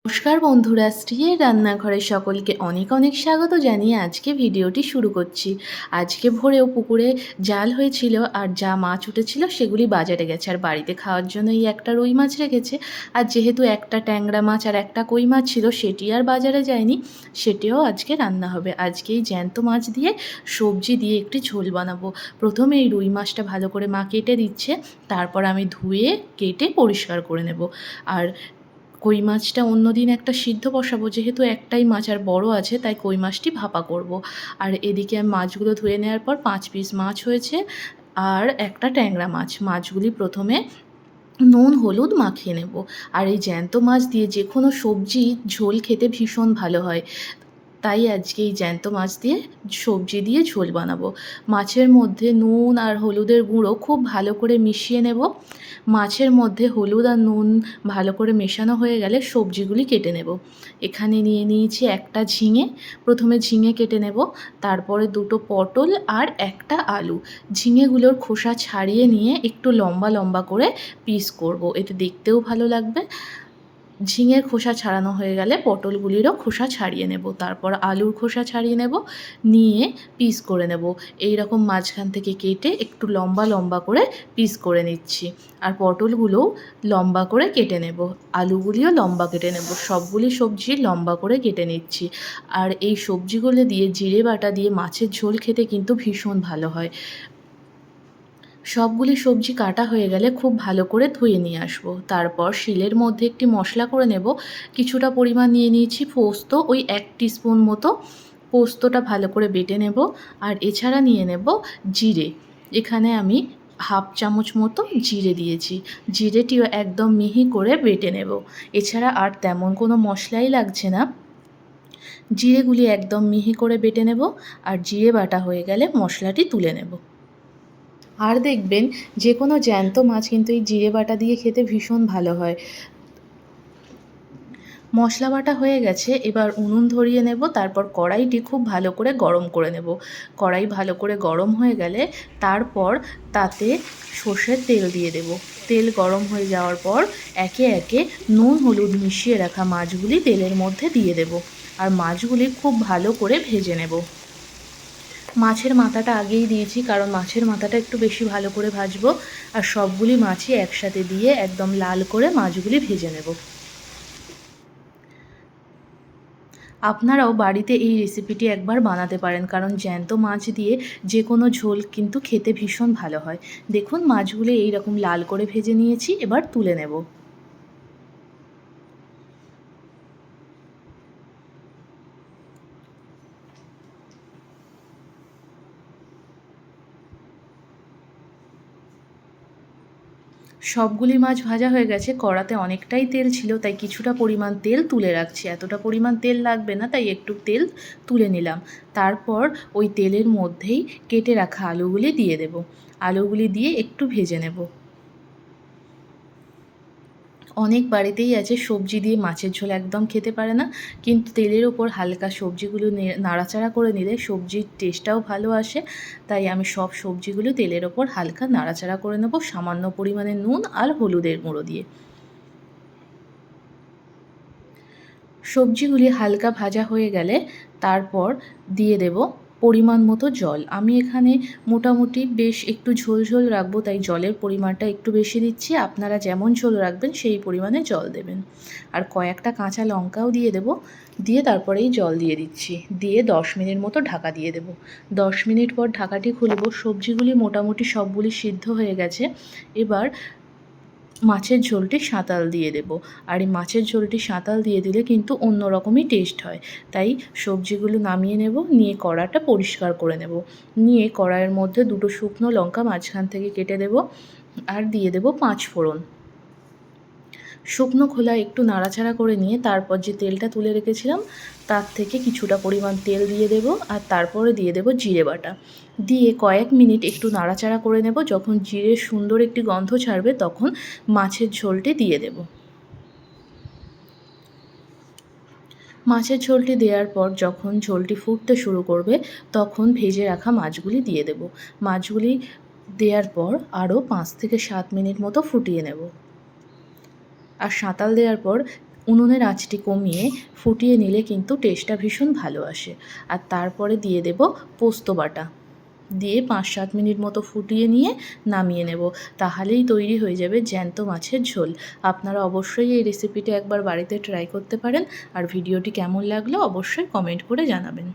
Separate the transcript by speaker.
Speaker 1: নমস্কার বন্ধুরা, স্ত্রীর রান্নাঘরে সকলকে অনেক অনেক স্বাগত জানিয়ে আজকে ভিডিওটি শুরু করছি। আজকে ভোরেও পুকুরে জাল হয়েছিল আর যা মাছ উঠেছিল সেগুলি বাজারে গেছে, আর বাড়িতে খাওয়ার জন্য এই একটা রুই মাছ রেখেছে। আর যেহেতু একটা ট্যাংরা মাছ আর একটা কই মাছ ছিল, সেটি আর বাজারে যায়নি, সেটিও আজকে রান্না হবে। আজকে এই জ্যান্ত মাছ দিয়ে সবজি দিয়ে একটি ঝোল বানাবো। প্রথমে এই রুই মাছটা ভালো করে মা কেটে দিচ্ছে, তারপর আমি ধুয়ে কেটে পরিষ্কার করে নেব। আর কই মাছটা অন্যদিন একটা সিদ্ধ বসাবো, যেহেতু একটাই মাছ আর বড় আছে, তাই কই মাছটি ভাপা করব। আর এদিকে আমি মাছগুলো ধুয়ে নেওয়ার পর 5 পিস মাছ হয়েছে আর একটা ট্যাংরা মাছ। মাছগুলি প্রথমে নুন হলুদ মাখিয়ে নেব। আর এই জ্যান্ত মাছ দিয়ে যে কোনো সবজি ঝোল খেতে ভীষণ ভালো হয়, তাই আজকে এই জ্যান্ত মাছ দিয়ে সবজি দিয়ে ঝোল বানাবো। মাছের মধ্যে নুন আর হলুদের গুঁড়ো খুব ভালো করে মিশিয়ে নেব। মাছের মধ্যে হলুদ আর নুন ভালো করে মেশানো হয়ে গেলে সবজিগুলি কেটে নেব। এখানে নিয়ে নিয়েছি একটা ঝিঙে, প্রথমে ঝিঙে কেটে নেব, তারপরে দুটো পটল আর একটা আলু। ঝিঙেগুলোর খোসা ছাড়িয়ে নিয়ে একটু লম্বা লম্বা করে পিস করব, এতে দেখতেও ভালো লাগবে। ঝিঙের খোসা ছাড়ানো হয়ে গেলে পটলগুলিরও খোসা ছাড়িয়ে নেব, তারপর আলুর খোসা ছাড়িয়ে নেব, নিয়ে পিস করে নেব। এই রকম মাঝখান থেকে কেটে একটু লম্বা লম্বা করে পিস করে নিচ্ছি। আর পটলগুলোও লম্বা করে কেটে নেব, আলুগুলিও লম্বা কেটে নেব, সবগুলি সবজি লম্বা করে কেটে নিচ্ছি। আর এই সবজিগুলো দিয়ে জিরে বাটা দিয়ে মাছের ঝোল খেতে কিন্তু ভীষণ ভালো হয়। সবগুলি সবজি কাটা হয়ে গেলে খুব ভালো করে ধুয়ে নিয়ে আসবো। তারপর শিলের মধ্যে একটি মশলা করে নেব। কিছুটা পরিমাণ নিয়ে নিয়েছি পোস্ত, ওই 1 টিস্পুন মতো পোস্তটা ভালো করে বেটে নেব। আর এছাড়া নিয়ে নেব জিরে, এখানে আমি হাফ চামচ মতো জিরে দিয়েছি। জিরেটিও একদম মিহি করে বেটে নেব। এছাড়া আর তেমন কোনো মশলাই লাগছে না, জিরেগুলি একদম মিহি করে বেটে নেব। আর জিরে বাটা হয়ে গেলে মশলাটি তুলে নেব। আর দেখবেন যে কোনো জ্যান্ত মাছ কিন্তু এই জিরে বাটা দিয়ে খেতে ভীষণ ভালো হয়। মশলা বাটা হয়ে গেছে, এবার উনুন ধরিয়ে নেব। তারপর কড়াইটি খুব ভালো করে গরম করে নেব। কড়াই ভালো করে গরম হয়ে গেলে তারপর তাতে সর্ষের তেল দিয়ে দেব। তেল গরম হয়ে যাওয়ার পর একে একে নুন হলুদ মিশিয়ে রাখা মাছগুলি তেলের মধ্যে দিয়ে দেব। আর মাছগুলি খুব ভালো করে ভেজে নেব। মাছের মাথাটা আগেই দিয়েছি, কারণ মাছের মাথাটা একটু বেশি ভালো করে ভাজবো। আর সবগুলি মাছই একসাথে দিয়ে একদম লাল করে মাছগুলি ভেজে নেব। আপনারাও বাড়িতে এই রেসিপিটি একবার বানাতে পারেন, কারণ জ্যান্ত মাছ দিয়ে যে কোনো ঝোল কিন্তু খেতে ভীষণ ভালো হয়। দেখুন মাছগুলি এইরকম লাল করে ভেজে নিয়েছি, এবার তুলে নেব। সবগুলি মাছ ভাজা হয়ে গেছে। কড়াতে অনেকটাই তেল ছিল, তাই কিছুটা পরিমাণ তেল তুলে রাখছি। এতটা পরিমাণ তেল লাগবে না, তাই একটু তেল তুলে নিলাম। তারপর ওই তেলের মধ্যেই কেটে রাখা আলুগুলি দিয়ে দেব। আলুগুলি দিয়ে একটু ভেজে নেব। অনেক বাড়িতেই আছে সবজি দিয়ে মাছের ঝোল একদম খেতে পারে না, কিন্তু তেলের ওপর হালকা সবজিগুলো নাড়াচাড়া করে নিলে সবজির টেস্টটাও ভালো আসে। তাই আমি সব সবজিগুলো তেলের ওপর হালকা নাড়াচাড়া করে নেব, সামান্য পরিমাণে নুন আর হলুদের গুঁড়ো দিয়ে। সবজিগুলি হালকা ভাজা হয়ে গেলে তারপর দিয়ে দেব পরিমাণ মতো জল। আমি এখানে মোটামুটি বেশ একটু ঝোল ঝোল রাখবো, তাই জলের পরিমাণটা একটু বেশি দিচ্ছি। আপনারা যেমন ঝোল রাখবেন সেই পরিমাণে জল দেবেন। আর কয়েকটা কাঁচা লঙ্কাও দিয়ে দেব, দিয়ে তারপরেই জল দিয়ে দিচ্ছি। দিয়ে 10 মিনিট মতো ঢাকা দিয়ে দেব। 10 মিনিট পর ঢাকাটি খুলব। সবজিগুলি মোটামুটি সবগুলি সিদ্ধ হয়ে গেছে। এবার মাছের ঝোলটি সাঁতাল দিয়ে দেব। আর এই মাছের ঝোলটি সাঁতাল দিয়ে দিলে কিন্তু অন্য রকমই টেস্ট হয়। তাই সবজিগুলো নামিয়ে নেব, নিয়ে কড়াটা পরিষ্কার করে নেব। নিয়ে কড়াইয়ের মধ্যে দুটো শুকনো লঙ্কা মাঝখান থেকে কেটে দেব, আর দিয়ে দেব 5 ফোড়ন। শুকনো খোলায় একটু নাড়াচাড়া করে নিয়ে তারপর যে তেলটা তুলে রেখেছিলাম তার থেকে কিছুটা পরিমাণ তেল দিয়ে দেব। আর তারপরে দিয়ে দেব জিরে বাটা, দিয়ে কয়েক মিনিট একটু নাড়াচাড়া করে নেব। যখন জিরের সুন্দর একটি গন্ধ ছাড়বে তখন মাছের ঝোলটি দিয়ে দেব। মাছের ঝোলটি দেওয়ার পর যখন ঝোলটি ফুটতে শুরু করবে তখন ভেজে রাখা মাছগুলি দিয়ে দেব। মাছগুলি দেওয়ার পর আরও 5 থেকে 7 মিনিট মতো ফুটিয়ে নেব। আর সাঁতাল দেওয়ার পর উনুনের আঁচটি কমিয়ে ফুটিয়ে নিলে কিন্তু টেস্টটা ভীষণ ভালো আসে। আর তারপরে দিয়ে দেব পোস্ত বাটা, দিয়ে 5-7 মিনিট মতো ফুটিয়ে নিয়ে নামিয়ে নেব। তাহলেই তৈরি হয়ে যাবে জ্যান্ত মাছের ঝোল। আপনারা অবশ্যই এই রেসিপিটা একবার বাড়িতে ট্রাই করতে পারেন। আর ভিডিওটি কেমন লাগলো অবশ্যই কমেন্ট করে জানাবেন।